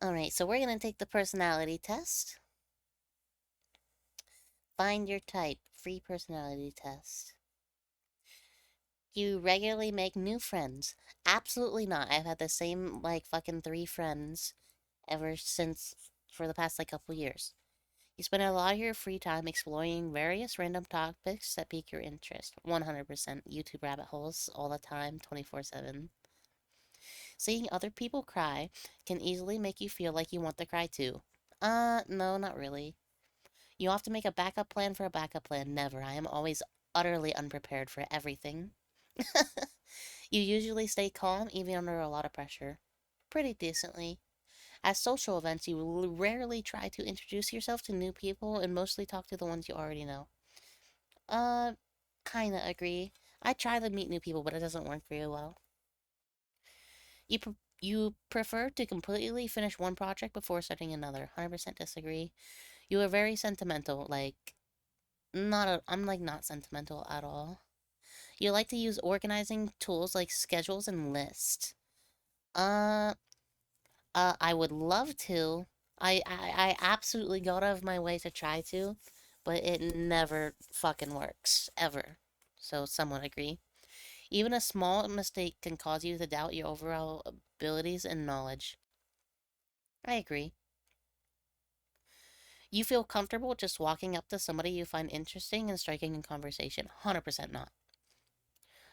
Alright, so we're gonna take the personality test. Find your type. Free personality test. You regularly make new friends. Absolutely not. I've had the same, like, fucking three friends ever since for the past, like, couple years. You spend a lot of your free time exploring various random topics that pique your interest. 100% YouTube rabbit holes all the time, 24/7. Seeing other people cry can easily make you feel like you want to cry too. No, not really. You have to make a backup plan for a backup plan. Never. I am always utterly unprepared for everything. You usually stay calm even under a lot of pressure. Pretty decently. At social events, you rarely try to introduce yourself to new people and mostly talk to the ones you already know. Uh, kinda agree. I try to meet new people, but it doesn't work very well. You prefer to completely finish one project before starting another. 100% disagree. You are very sentimental, like I'm like not sentimental at all. You like to use organizing tools like schedules and lists. Uh, I would love to. I absolutely go out of my way to try to, but it never fucking works, ever. So someone agree. Even a small mistake can cause you to doubt your overall abilities and knowledge. I agree. You feel comfortable just walking up to somebody you find interesting and striking a conversation. 100% not.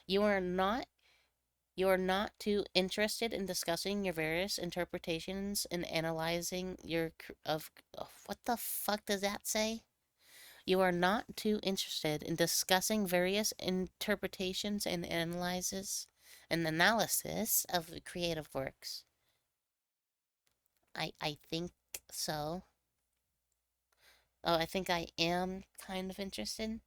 You are not You are not too interested in discussing your various interpretations and analyzing what the fuck does that say? You are not too interested in discussing various interpretations and analysis of creative works. I think so. Oh, I think I am kind of interested.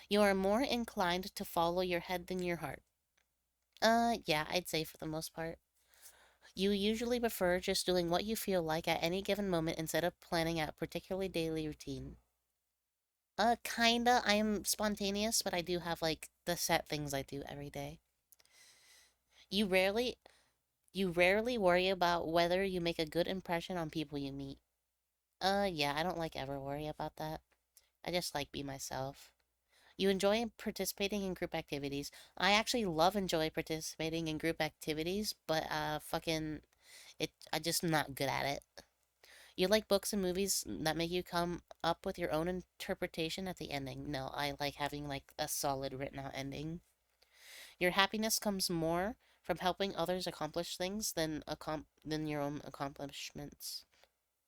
You are more inclined to follow your head than your heart. Yeah, I'd say for the most part. You usually prefer just doing what you feel like at any given moment instead of planning out a particularly daily routine. Kinda. I am spontaneous, but I do have like the set things I do every day. You rarely you rarely worry about whether you make a good impression on people you meet. Yeah, I don't like ever worry about that. I just like be myself. You enjoy participating in group activities. I actually enjoy participating in group activities, but fucking I just not good at it. You like books and movies that make you come up with your own interpretation at the ending. No, I like having like a solid written out ending. Your happiness comes more from helping others accomplish things than your own accomplishments.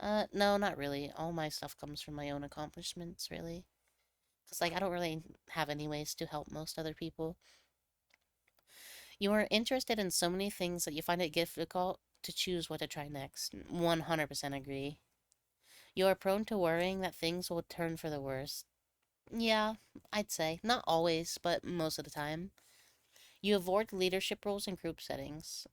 No, not really. All my stuff comes from my own accomplishments, really. Cause like I don't really have any ways to help most other people. You are interested in so many things that you find it difficult to choose what to try next. 100% agree. You are prone to worrying that things will turn for the worse. Yeah, I'd say. Not always, but most of the time. You avoid leadership roles in group settings.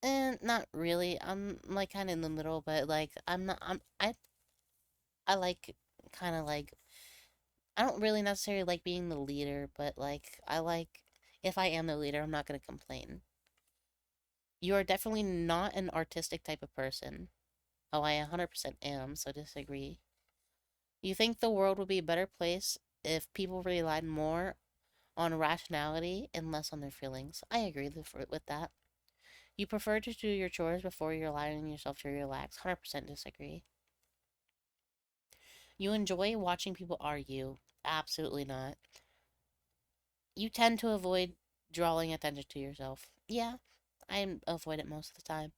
And not really. I'm like kind of in the middle, but like I'm not I like kind of like I don't really necessarily like being the leader, but like I like if I am the leader, I'm not going to complain. You are definitely not an artistic type of person. Oh, I 100% am, so disagree. You think the world would be a better place if people relied more on rationality and less on their feelings. I agree with that. You prefer to do your chores before you're allowing yourself to relax. 100% disagree. You enjoy watching people argue. Absolutely not. You tend to avoid drawing attention to yourself. Yeah, I avoid it most of the time.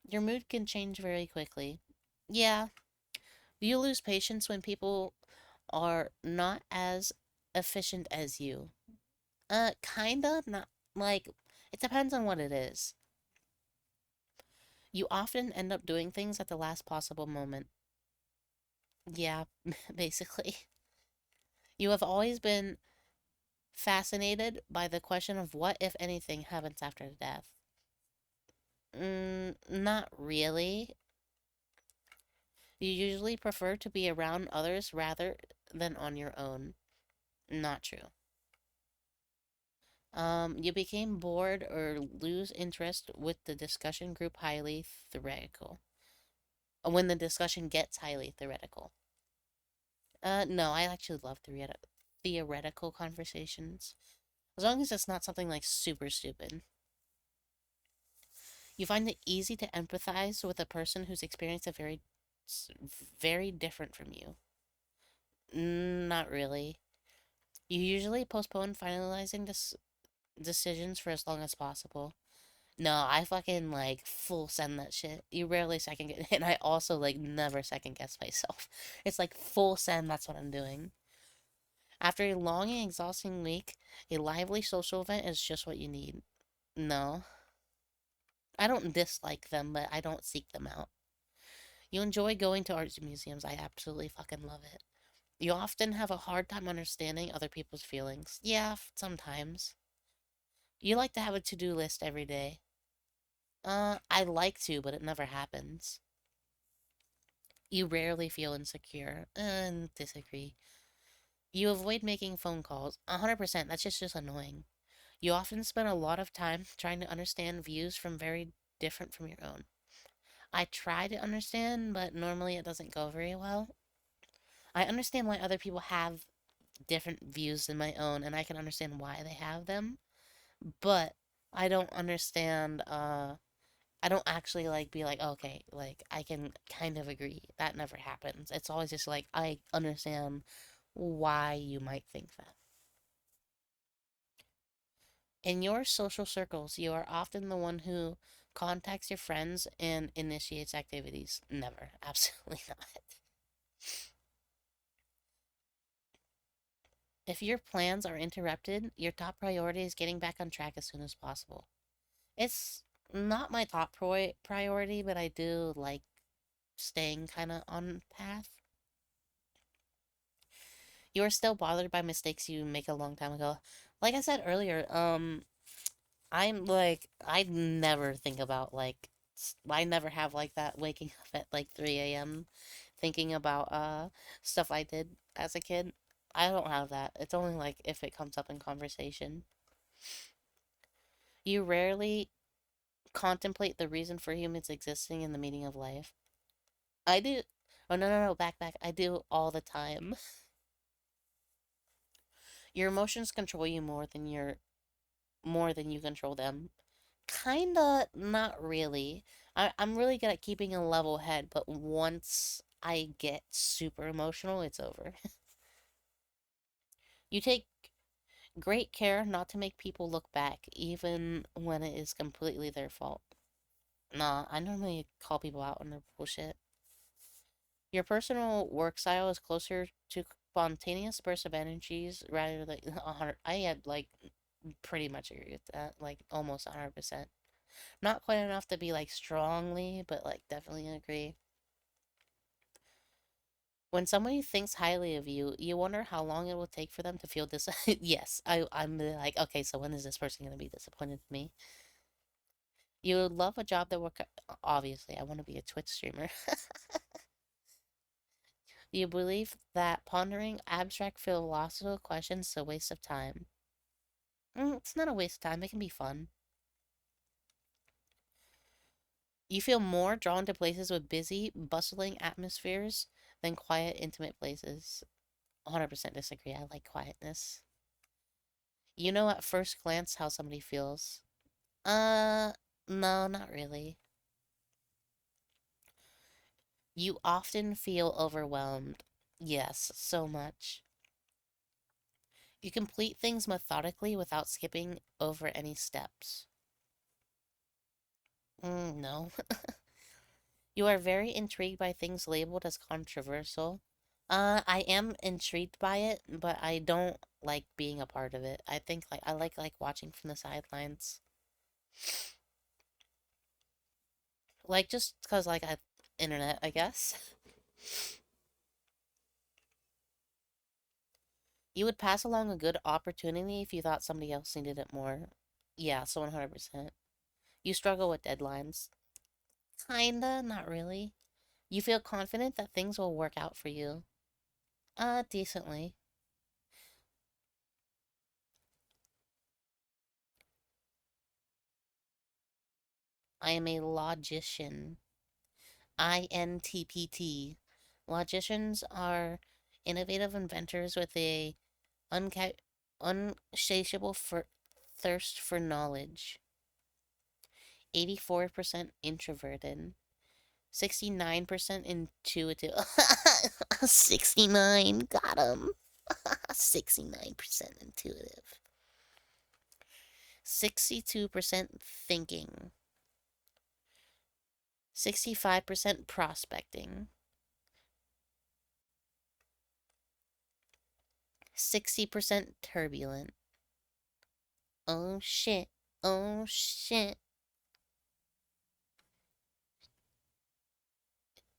Your mood can change very quickly. Yeah, you lose patience when people are not as efficient as you. Kinda, not like it depends on what it is. You often end up doing things at the last possible moment. Yeah, basically. You have always been fascinated by the question of what, if anything, happens after death. Not really. You usually prefer to be around others rather than on your own. Not true. You became bored or lose interest with the discussion group highly theoretical. When the discussion gets highly theoretical. No, I actually love theoretical conversations. As long as it's not something like super stupid. You find it easy to empathize with a person whose experience is very different from you. Not really. You usually postpone finalizing decisions for as long as possible. No, I fucking like full send that shit. You rarely second guess, and I also like never second guess myself. It's like full send, that's what I'm doing. After a long and exhausting week, a lively social event is just what you need. No, I don't dislike them, but I don't seek them out. You enjoy going to art museums. I absolutely fucking love it. You often have a hard time understanding other people's feelings. Yeah, sometimes. You like to have a to-do list every day. I like to, but it never happens. You rarely feel insecure. Disagree. You avoid making phone calls. 100%, that's just annoying. You often spend a lot of time trying to understand views from very different from your own. I try to understand, but normally it doesn't go very well. I understand why other people have different views than my own, and I can understand why they have them, but I don't understand, I don't actually like be like, okay, like I can kind of agree. That never happens. It's always just like I understand why you might think that. In your social circles, you are often the one who contacts your friends and initiates activities. Never. Absolutely not. If your plans are interrupted, your top priority is getting back on track as soon as possible. It's not my top priority, but I do like staying kind of on path. You are still bothered by mistakes you make a long time ago. Like I said earlier, I'm like, I never think about like, I never have like that waking up at like 3 a.m. thinking about stuff I did as a kid. I don't have that. It's only like if it comes up in conversation. You rarely contemplate the reason for humans existing and the meaning of life. I do. Oh no, no, no, back. I do all the time. Your emotions control you more than you control them. Kinda, not really. I'm really good at keeping a level head, but once I get super emotional, it's over. You take great care not to make people look back, even when it is completely their fault. Nah, I normally call people out on their bullshit. Your personal work style is closer to spontaneous bursts of energies rather than 100. I had like pretty much agree with that, like almost 100%. Not quite enough to be like strongly, but like definitely agree. When somebody thinks highly of you, you wonder how long it will take for them to feel this. Yes, I'm like, okay, so when is this person going to be disappointed in me? You would love a job that would, obviously, I want to be a Twitch streamer. You believe that pondering abstract philosophical questions is a waste of time. It's not a waste of time, it can be fun. You feel more drawn to places with busy, bustling atmospheres than quiet, intimate places. 100% disagree. I like quietness. You know at first glance how somebody feels. Uh, no, not really. You often feel overwhelmed. Yes, so much. You complete things methodically without skipping over any steps. No. You are very intrigued by things labeled as controversial. I am intrigued by it, but I don't like being a part of it. I think like I like watching from the sidelines. Like just cuz like I internet, I guess. You would pass along a good opportunity if you thought somebody else needed it more. Yeah, so 100%. You struggle with deadlines. Kinda, not really. You feel confident that things will work out for you. Decently. I am a logician. INTPT. Logicians are innovative inventors with a unca- unsatiable thirst for knowledge. 84% introverted. 69% intuitive. 69, got him. 69% intuitive. 62% thinking. 65% prospecting. 60% turbulent. Oh shit. Oh shit.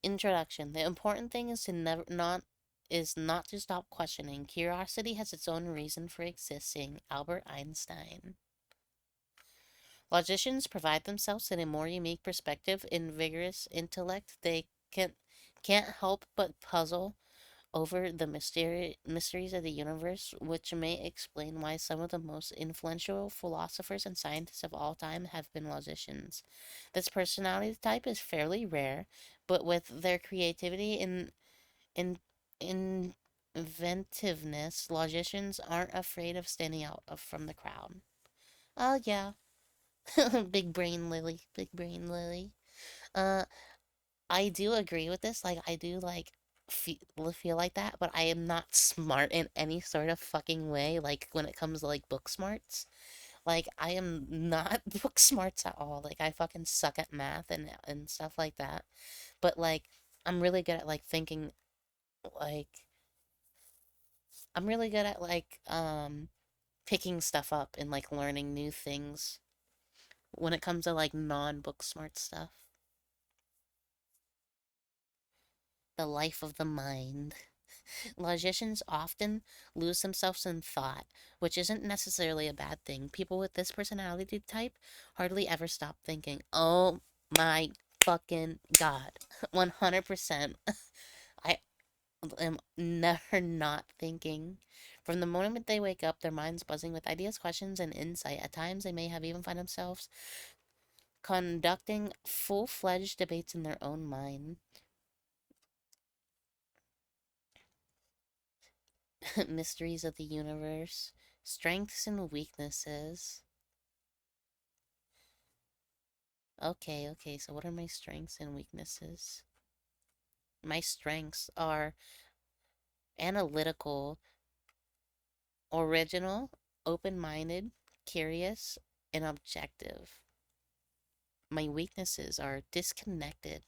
Introduction. The important thing is to never not is not to stop questioning. Curiosity has its own reason for existing. Albert Einstein. Logicians provide themselves in a more unique perspective in vigorous intellect. They can't help but puzzle over the mysteries of the universe, which may explain why some of the most influential philosophers and scientists of all time have been logicians. This personality type is fairly rare, but with their creativity and in, inventiveness, logicians aren't afraid of standing out from the crowd. Oh, yeah. Big brain Lily. Big brain Lily. Uh, I do agree with this. Like, I do like feel like that, but I am not smart in any sort of fucking way. Like when it comes to like book smarts, like I am not book smarts at all. Like I fucking suck at math and stuff like that. But like I'm really good at like thinking. Like I'm really good at like picking stuff up and like learning new things when it comes to like non book smart stuff. The life of the mind. Logicians often lose themselves in thought, which isn't necessarily a bad thing. People with this personality type hardly ever stop thinking. Oh my fucking god. 100%. I am never not thinking. From the moment they wake up, their minds buzzing with ideas, questions, and insight. At times, they may have even find themselves conducting full-fledged debates in their own mind. Mysteries of the universe, strengths and weaknesses. Okay, so what are my strengths and weaknesses? My strengths are analytical, original, open minded, curious, and objective. My weaknesses are disconnected,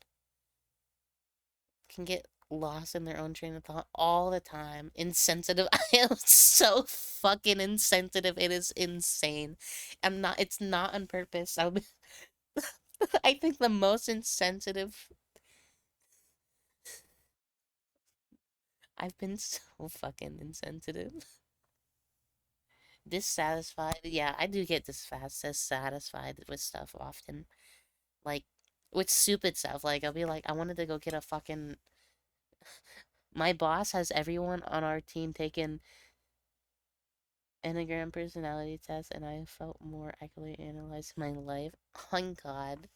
can get lost in their own train of thought all the time, insensitive. I am so fucking insensitive. It is insane. It's not on purpose. I think the most insensitive. I've been so fucking insensitive. Dissatisfied. Yeah, I do get dissatisfied with stuff often. Like, with stupid stuff. Like, I'll be like, I wanted to go get a fucking. My boss has everyone on our team taken Enneagram personality test, and I felt more accurately analyzed my life. Oh, God.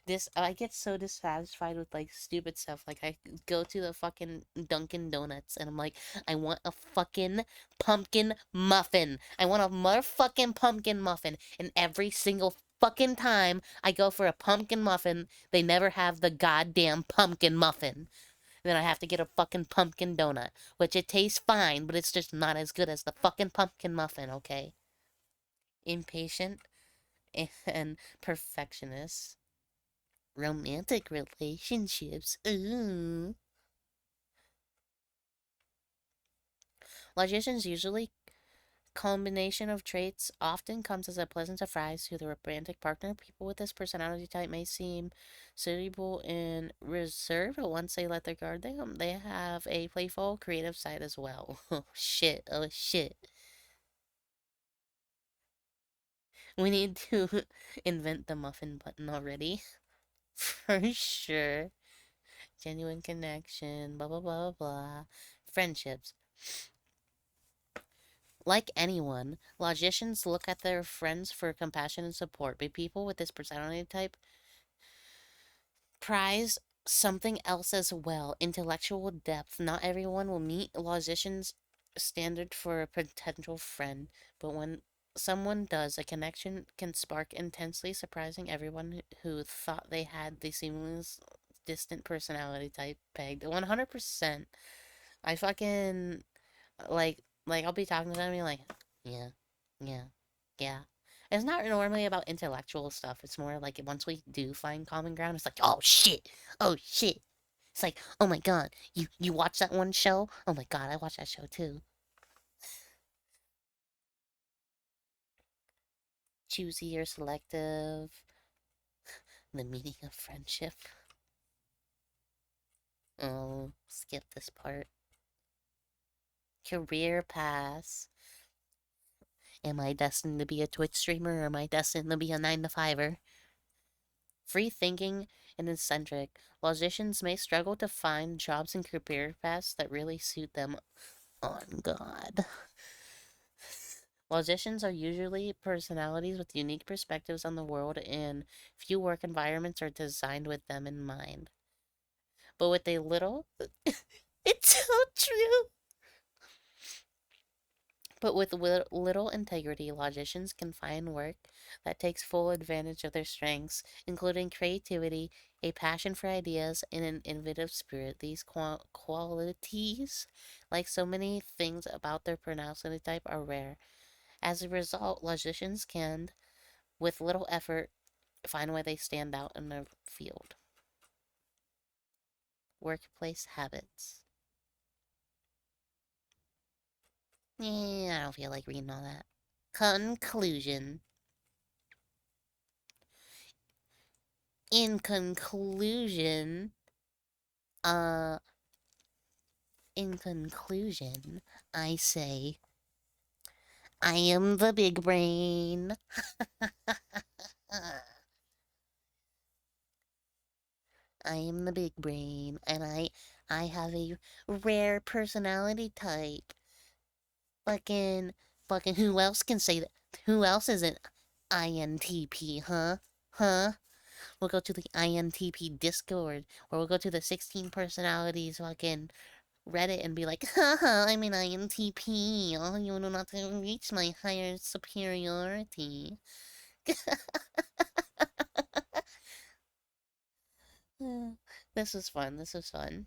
This I get so dissatisfied with like stupid stuff. Like I go to the fucking Dunkin' Donuts and I'm like, I want a fucking pumpkin muffin. I want a motherfucking pumpkin muffin. And every single fucking time I go for a pumpkin muffin, they never have the goddamn pumpkin muffin. Then I have to get a fucking pumpkin donut, which it tastes fine, but it's just not as good as the fucking pumpkin muffin, okay? Impatient and perfectionist. Romantic relationships. Ooh. Logicians usually combination of traits often comes as a pleasant surprise to the romantic partner. People with this personality type may seem suitable and reserved, but once they let their guard down, they have a playful, creative side as well. Oh shit! Oh shit! We need to invent the muffin button already, for sure. Genuine connection. Blah blah blah blah blah. Friendships. Like anyone, logicians look at their friends for compassion and support, but people with this personality type Prize something else as well, intellectual depth. Not everyone will meet Logician's standard for a potential friend, but when someone does, a connection can spark intensely, surprising everyone who thought they had the seamless, distant personality type pegged. 100%. I fucking like I'll be talking to them and be like, yeah, yeah, yeah. It's not normally about intellectual stuff. It's more like once we do find common ground, it's like, oh shit, oh shit. It's like, oh my god, you watch that one show? Oh my god, I watched that show too. Choosy or selective. The meaning of friendship. Oh, skip this part. Career paths. Am I destined to be a Twitch streamer or am I destined to be a 9 to 5er? Free thinking and eccentric, logicians may struggle to find jobs and career paths that really suit them. On God. Logicians are usually personalities with unique perspectives on the world, and few work environments are designed with them in mind. But with a little. It's so true! But with little integrity, logicians can find work that takes full advantage of their strengths, including creativity, a passion for ideas, and an innovative spirit. These qualities, like so many things about their personality type, are rare. As a result, logicians can, with little effort, find where they stand out in their field. Workplace habits. Yeah, I don't feel like reading all that. Conclusion. In conclusion, uh, in conclusion, I say, I am the big brain. I am the big brain, and I have a rare personality type. Fucking, fucking, who else can say that? Who else is an INTP, huh? Huh? We'll go to the INTP Discord, or we'll go to the 16 personalities fucking Reddit and be like, haha, I'm an INTP. Oh, you know not to reach my higher superiority. This was fun. This was fun.